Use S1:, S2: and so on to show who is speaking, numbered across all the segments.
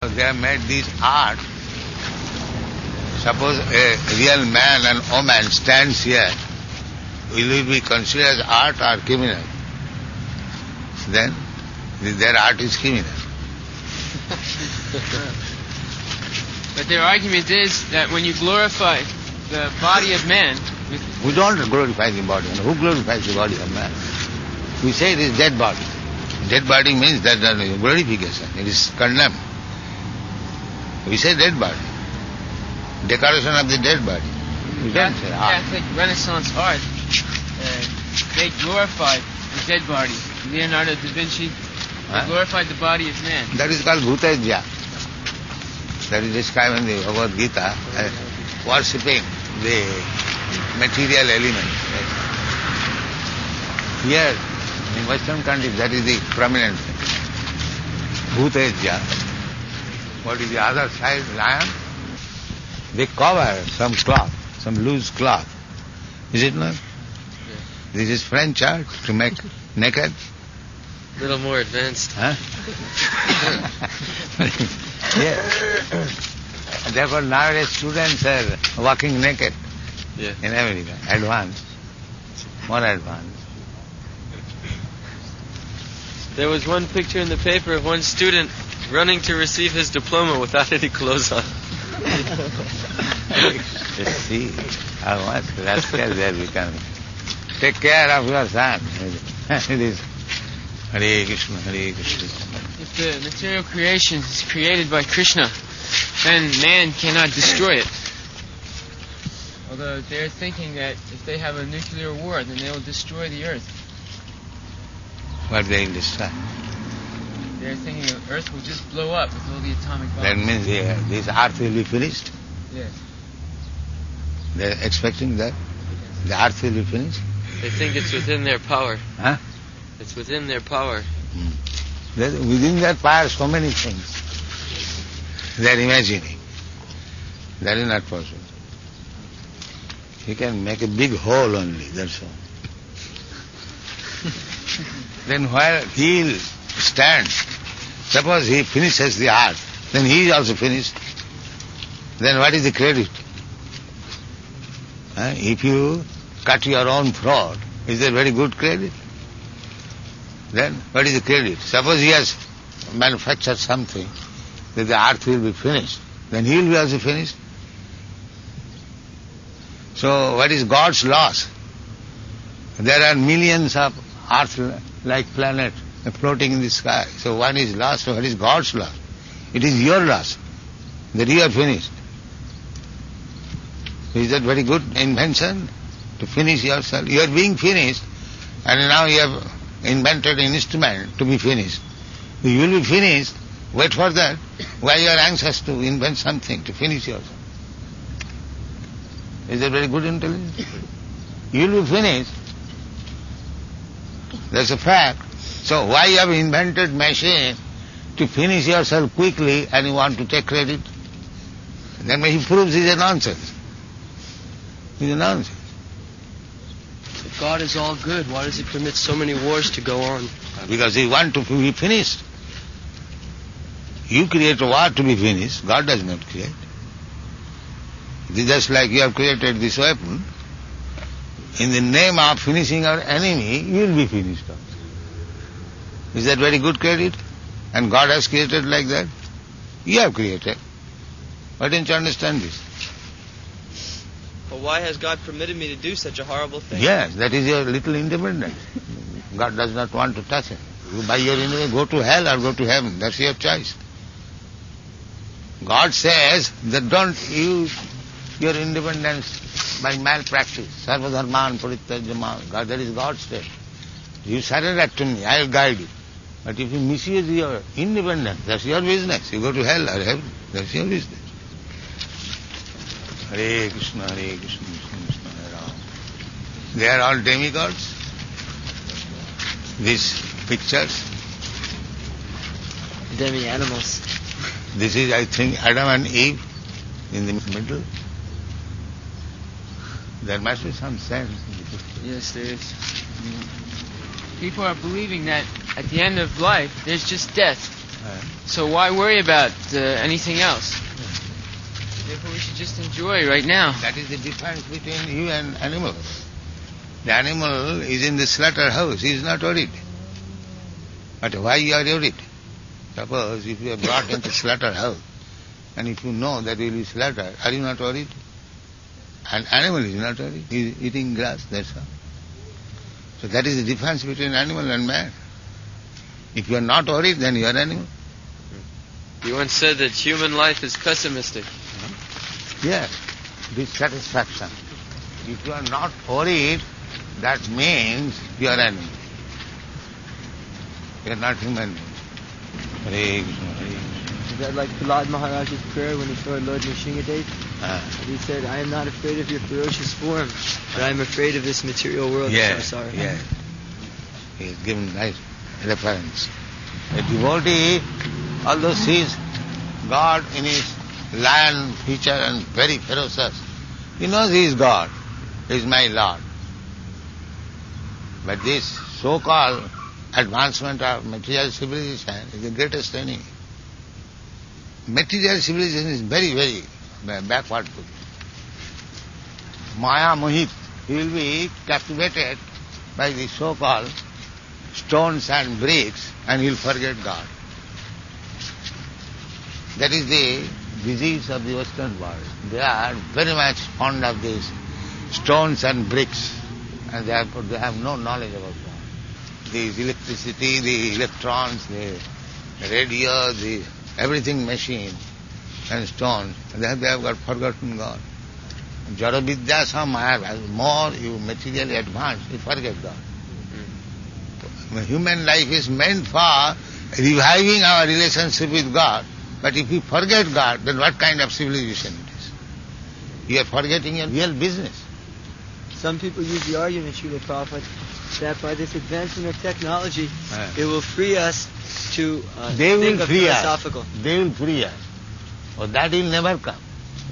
S1: They have made this art. Suppose a real man and woman stands here, will it be considered as art or criminal? Then their art is criminal.
S2: But their argument is that when you glorify the body of man...
S1: We don't glorify the body. Who glorifies the body of man? We say it is dead body. Dead body means that glorification. It is condemned. We say dead body. Decoration of the dead body. We don't say art.
S2: Catholic Renaissance art, they glorified the dead body. Leonardo da Vinci glorified the body of man.
S1: That is called bhutejya. That is described in the Bhagavad Gita as worshipping the material element. Here, in Western countries, that is the prominent thing. Bhutejya. What is the other side? Lion? They cover some cloth, some loose cloth. Is it not?
S3: Yeah.
S1: This is French art to make naked.
S3: A little more advanced.
S1: Huh? Yes. Therefore nowadays students are walking naked in America. Advanced. More advanced.
S3: There was one picture in the paper of one student running to receive his diploma without any clothes on.
S1: See how much rascal they are becoming. Take care of your son. It is Hare Krishna, Hare Krishna.
S2: If the material creation is created by Krishna, then man cannot destroy it. Although they're thinking that if they have a nuclear war, then they will destroy the earth.
S1: What they will destroy?
S2: They're thinking the earth will just blow up with all the atomic bombs.
S1: That means this earth will be finished?
S2: Yes.
S1: They're expecting that? The earth will be finished?
S3: They think it's within their power.
S1: Huh?
S3: It's within their power.
S1: Within their power, so many things. They're imagining. That is not possible. He can make a big hole only, that's all. Then where he'll stand, suppose he finishes the art, then he is also finished. Then what is the credit? If you cut your own throat, is there very good credit? Then what is the credit? Suppose he has manufactured something, that the art will be finished, then he will be also finished. So what is God's loss? There are millions of Earth-like planets floating in the sky. So one is lost, so what is God's loss? It is your loss, that you are finished. Is that very good invention? To finish yourself. You are being finished, and now you have invented an instrument to be finished. You will be finished, wait for that. Why you are anxious to invent something to finish yourself? Is that very good intelligence? You will be finished. That's a fact. So why you have invented machine to finish yourself quickly and you want to take credit? Then he proves it's a nonsense. It's a nonsense.
S3: If God is all good, why does He permit so many wars to go on?
S1: Because He wants to be finished. You create a war to be finished. God does not create. It is just like you have created this weapon. In the name of finishing our enemy, you will be finished also. Is that very good credit? And God has created like that? You have created. Why don't you understand this?
S3: But why has God permitted me to do such a horrible thing?
S1: Yes, that is your little independence. God does not want to touch it. You by your independence go to hell or go to heaven. That's your choice. God says that don't use your independence by malpractice. Sarvadharman parityajya. God, that is God's state. You surrender to me, I will guide you. But if you misuse your independence, that's your business. You go to hell or heaven, that's your business. Hare Krishna, Hare Krishna, Krishna Krishna, Hare Rama. They are all demigods. These pictures.
S3: Demi-animals.
S1: This is, I think, Adam and Eve in the middle. There must be some sense.
S2: Yes, there is. People are believing that at the end of life, there's just death. So why worry about anything else? Therefore we should just enjoy right now.
S1: That is the difference between you and animals. The animal is in the slaughterhouse, he is not worried. But why you are worried? Suppose if you are brought into slaughterhouse, and if you know that you will be slaughtered, are you not worried? An animal is not worried, he is eating grass, that's all. So that is the difference between animal and man. If you are not worried, then you are animal.
S3: You once said that human life is pessimistic.
S1: Yes, dissatisfaction. If you are not worried, that means you are animal. You are not human being. Hare Krishna, Hare Krishna.
S4: Is that like Prahlad Maharaj's prayer when he saw Lord Nrsimhadev? He said, I am not afraid of your ferocious form, but I am afraid of this material world of samsara.
S1: Yes. He has given nice reference. A devotee, although sees God in his lion feature and very ferocious, he knows he is God, he is my Lord. But this so-called advancement of material civilization is the greatest enemy. Material civilization is very, very backward. Maya Mohit, he will be captivated by the so-called stones and bricks and he will forget God. That is the disease of the Western world. They are very much fond of these stones and bricks and therefore they have no knowledge about God. The electricity, the electrons, the radio, the everything machine and stone, they have got forgotten God. Jara Vidya Samaya, as more you materially advance, you forget God. Human life is meant for reviving our relationship with God. But if you forget God, then what kind of civilization it is? You are forgetting your real business.
S4: Some people use the argument, Srila Prabhupada, that by this advancement of technology, it will free us to think of philosophical.
S1: They will free us. But that will never come.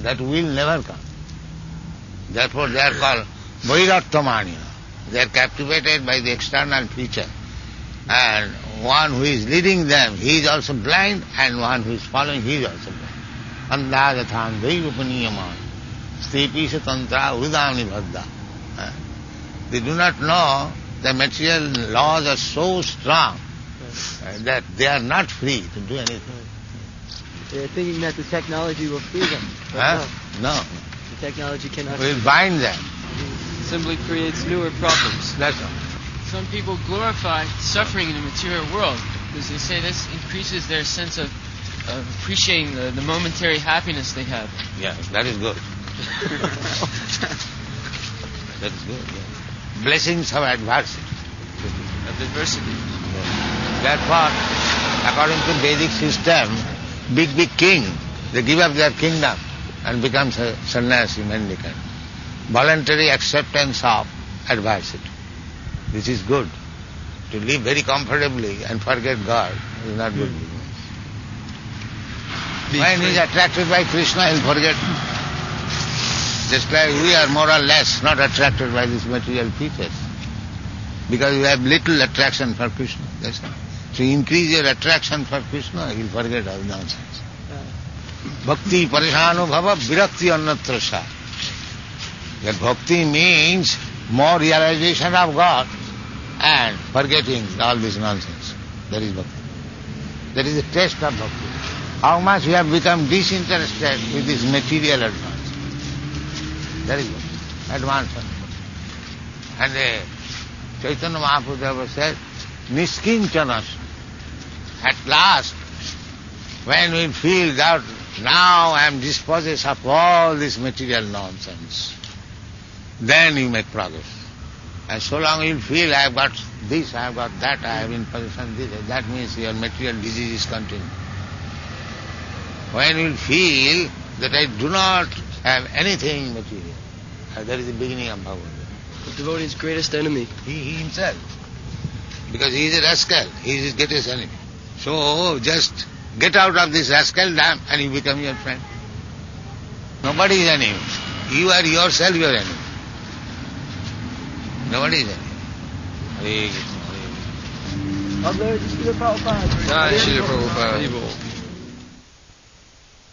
S1: That will never come. Therefore they are called Vairarthamaniya. They are captivated by the external feature. And one who is leading them, he is also blind, and one who is following, he is also blind. Andhagathan Vairupaniyaman Stepisha Tantra Udami Bhadda. They do not know the material laws are so strong that they are not free to do anything.
S4: They are thinking that the technology will free them.
S1: No.
S4: The technology cannot
S1: We will bind them.
S3: It simply creates newer problems.
S1: That's all.
S2: Some people glorify suffering in the material world because they say this increases their sense of appreciating the momentary happiness they have.
S1: Yeah, that is good. That is good, yeah. Blessings of adversity. Therefore, according to Vedic system, big king, they give up their kingdom and become sannyasi, mendicant. Voluntary acceptance of adversity. This is good. To live very comfortably and forget God is not good business. When he is attracted by Krishna, he will forget. Just like we are more or less not attracted by these material features. Because we have little attraction for Krishna. That's all. So increase your attraction for Krishna, you will forget all nonsense. Bhakti parishano bhava virakti annatra sa. That bhakti means more realization of God and forgetting all this nonsense. That is bhakti. That is the test of bhakti. How much we have become disinterested with this material advance. That is bhakti. Advancement. And Chaitanya Mahaprabhu said, Niskinchanas. At last, when we feel that now I am dispossessed of all this material nonsense, then you make progress. And so long you feel I have got this, I have got that, I have in possession this, that means your material disease is continuing. When you feel that I do not have anything material, that is the beginning of Bhagavad.
S4: The devotee's greatest enemy.
S1: He himself. Because he is a rascal, he is his greatest enemy. So just get out of this rascal dam and you become your friend. Nobody is enemy. You are yourself your enemy. Nobody is enemy. Hare Krishna, Hare Krishna.
S4: Of Lord Srila Prabhupada.
S3: Jai Srila Prabhupada.